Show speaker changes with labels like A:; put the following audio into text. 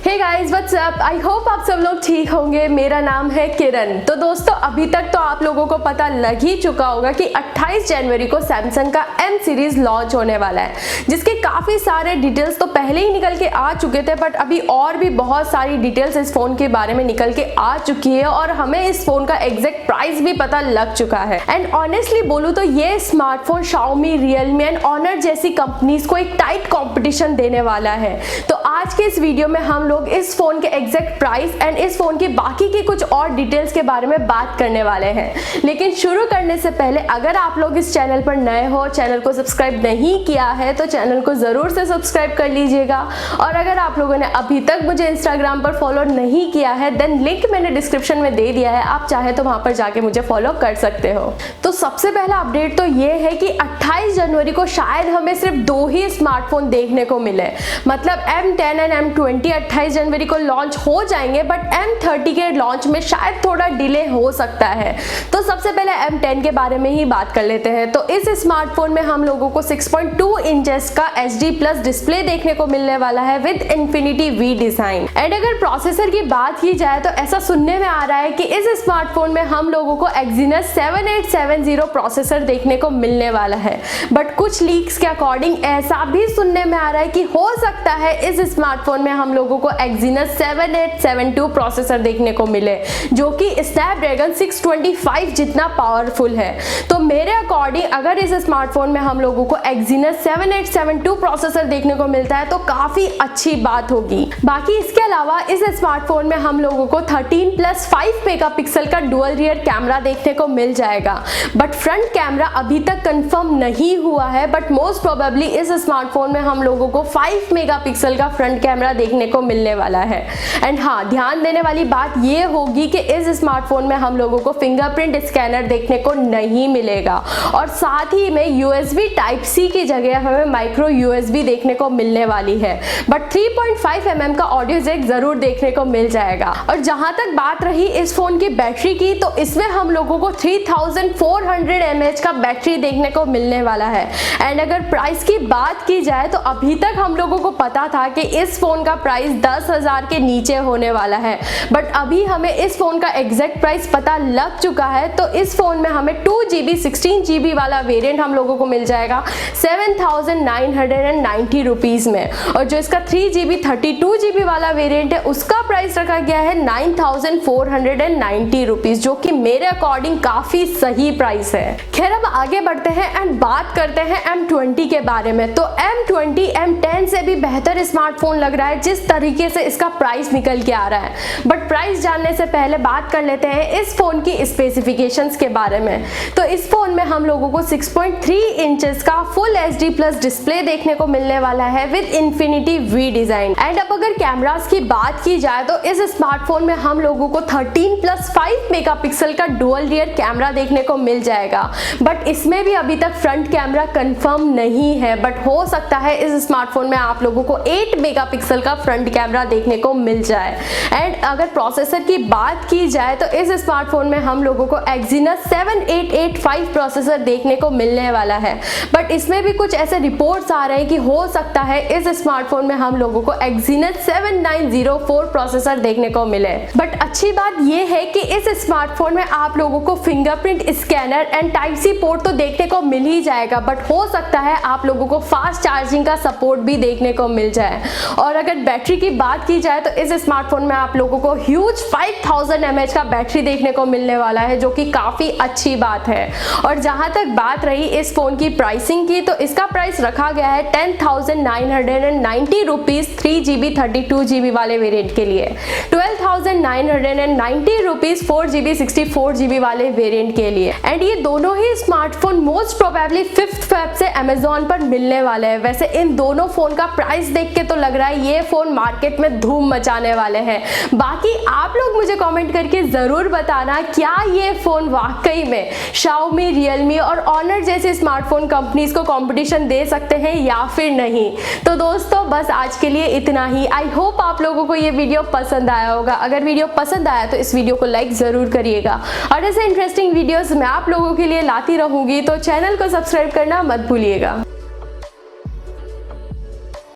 A: Hey guys what's up, I hope आप सब लोग ठीक होंगे। मेरा नाम है किरण। तो दोस्तों अभी तक तो आप लोगों को पता लग ही चुका होगा कि 28 जनवरी को सैमसंग का M सीरीज लॉन्च होने वाला है, जिसके काफ़ी सारे डिटेल्स तो पहले ही निकल के आ चुके थे, बट अभी और भी बहुत सारी डिटेल्स इस फ़ोन के बारे में निकल के आ चुकी है और हमें इस फ़ोन का एग्जैक्ट प्राइस भी पता लग चुका है। एंड ऑनेस्टली बोलूँ तो ये smartphone Xiaomi, Realme and Honor जैसी कंपनीज को एक टाइट कॉम्पिटिशन देने वाला है। तो आज के इस वीडियो में हम लोग इस फोन के एग्जैक्ट प्राइस एंड इस फोन की बाकी के कुछ और डिटेल्स के बारे में बात करने वाले हैं। लेकिन शुरू करने से पहले अगर आप लोग इस चैनल पर नए हो, चैनल को सब्सक्राइब नहीं किया है तो चैनल को जरूर से सब्सक्राइब कर लीजिएगा। और अगर आप लोगों ने अभी तक मुझे इंस्टाग्राम पर फॉलो नहीं किया है देन लिंक मैंने डिस्क्रिप्शन में दे दिया है, आप चाहे तो वहां पर जाके मुझे फॉलो कर सकते हो। तो सबसे पहला अपडेट तो ये है कि 28 जनवरी को शायद हमें सिर्फ 2 ही स्मार्टफोन देखने को मिले। मतलब M10 एंड M20 28 जनवरी को लॉन्च हो जाएंगे, बट M30 के लॉन्च में शायद थोड़ा डिले हो सकता है। तो सबसे पहले M10 के बारे में ही बात कर लेते हैं। तो इस स्मार्टफोन में हम लोगों को 6.2 इंचेस का HD+ डिस्प्ले देखने को मिलने वाला है with Infinity V design. And अगर प्रोसेसर की बात की जाए तो ऐसा सुनने में आ रहा है कि इस स्मार्टफोन में हम लोगों को Exynos 7870 प्रोसेसर देखने को मिलने वाला है। बट कुछ लीक्स के अकॉर्डिंग ऐसा भी सुनने में आ रहा है कि हो सकता है इस स्मार्टफोन में हम लोगों को Exynos 7872 प्रोसेसर देखने को मिले, जो कि Snapdragon 625 जितना पावरफुल है। तो मेरे अकॉर्डिंग अगर इस स्मार्टफोन में हम लोगों को Exynos 7872 प्रोसेसर देखने को मिलता है तो काफी अच्छी बात होगी। बाकी इसके अलावा इस स्मार्टफोन में हम लोगों को 13+5 मेगापिक्सल का डुअल रियर कैमरा देखने को मिल जाएगा। बट फ्रंट कैमरा अभी तक कंफर्म नहीं हुआ है, बट मोस्ट प्रोबेबली इस स्मार्टफोन में हम लोगों को 5 मेगापिक्सल का फ्रंट कैमरा देखने को मिलने वाला है। एंड हाँ, ध्यान देने वाली बात ये होगी कि इस स्मार्टफोन में हम लोगों को फिंगरप्रिंट स्कैनर देखने को नहीं मिलेगा और साथ ही में USB Type-C की जगह हमें माइक्रो USB देखने को मिलने वाली है। बट 3.5 mm का ऑडियो जैक जरूर देखने को मिल जाएगा। और जहां तक बात रही इस फोन की बैटरी की, तो इसमें हम लोगों को 3400 mAh का बैटरी देखने को मिलने वाला है। एंड अगर प्राइस की बात की जाए तो अभी तक हम लोगों को पता था कि इस फोन का प्राइस 10,000 के नीचे होने वाला है, बट अभी हमें इस फोन का एग्जैक्ट प्राइस पता लग चुका है। तो इस फोन में हमें 2GB 16GB वाला वेरिएंट हम लोगों को मिल जाएगा 7,990 रुपीज में, और जो इसका 3GB 32GB वाला वेरिएंट है उसका प्राइस रखा गया है 9,490 रुपीज, जो कि मेरे अकॉर्डिंग काफी सही प्राइस है। खैर अब आगे बढ़ते हैं एंड बात करते हैं M20 के बारे में। तो M20 M10 से भी बेहतर स्मार्टफोन लग रहा है जिस तरीके से इसका प्राइस निकल के आ रहा है। बट प्राइस जानने से पहले बात कर लेते हैं इस फोन की स्पेसिफिकेशंस के बारे में। तो इस फोन में हम लोगों को 6.3 इंचेस का फुल HD+ डिस्प्ले देखने को मिलने वाला है with Infinity V design. And अब अगर कैमरास की बात की जाए तो इस स्मार्टफोन में हम लोगों को 13+5 मेगापिक्सल का डुअल रियर कैमरा देखने को मिल जाएगा। बट इसमें भी अभी तक फ्रंट कैमरा कंफर्म नहीं है, बट हो सकता है इस स्मार्टफोन में आप लोगों को 8 मेगापिक्सल का फ्रंट कैमरा देखने को मिल जाए। एंड अगर प्रोसेसर की बात की जाए तो इस स्मार्टफोन में हम लोगों को Exynos 7885 प्रोसेसर देखने को मिलने वाला है। बट इसमें भी कुछ ऐसे रिपोर्ट्स आ रहे हैं कि हो सकता है इस स्मार्टफोन में हम लोगों को Exynos 7904 प्रोसेसर देखने को मिले। बट अच्छी बात यह है कि इस स्मार्टफोन में आप लोगों को fingerprint scanner and Type-C port तो देखने को मिल ही जाएगा, बट हो सकता है आप लोगों को फास्ट चार्जिंग का सपोर्ट भी देखने को मिल जाए। और अगर बैटरी की बात की जाए तो इस स्मार्टफोन में आप लोगों को ह्यूज 5000 mAh का बैटरी देखने को मिलने वाला है, जो कि काफी अच्छी बात है। और जहां तक बात रही इस फोन की प्राइसिंग की, तो इसका प्राइस रखा गया है 10,990 रुपीज 3GB 32GB वाले वेरिएंट के लिए, 12,990 रुपीज 4GB 64GB वाले वेरिएंट के लिए। एंड ये दोनों ही smartphone most probably 5th Feb से Amazon पर मिलने वाले हैं। वैसे इन दोनों फोन का प्राइस देख के तो लग रहा है ये फोन मार्केट में धूम मचाने वाले हैं। बाकी आप लोग मुझे कमेंट करके जरूर बताना क्या ये फोन वाकई में Xiaomi, Realme और Honor जैसे स्मार्टफोन कंपनीज को कंपटीशन दे सकते हैं या फिर नहीं। तो दोस्तों बस आज के लिए इतना ही। आई होप आप लोगों को ये वीडियो पसंद आया होगा। अगर वीडियो पसंद आया तो इस वीडियो को लाइक जरूर करिएगा और ऐसे इंटरेस्टिंग वीडियोस मैं आप लोगों के लिए लाती रहूंगी, तो चैनल को सब्सक्राइब करना मत भूलिएगा।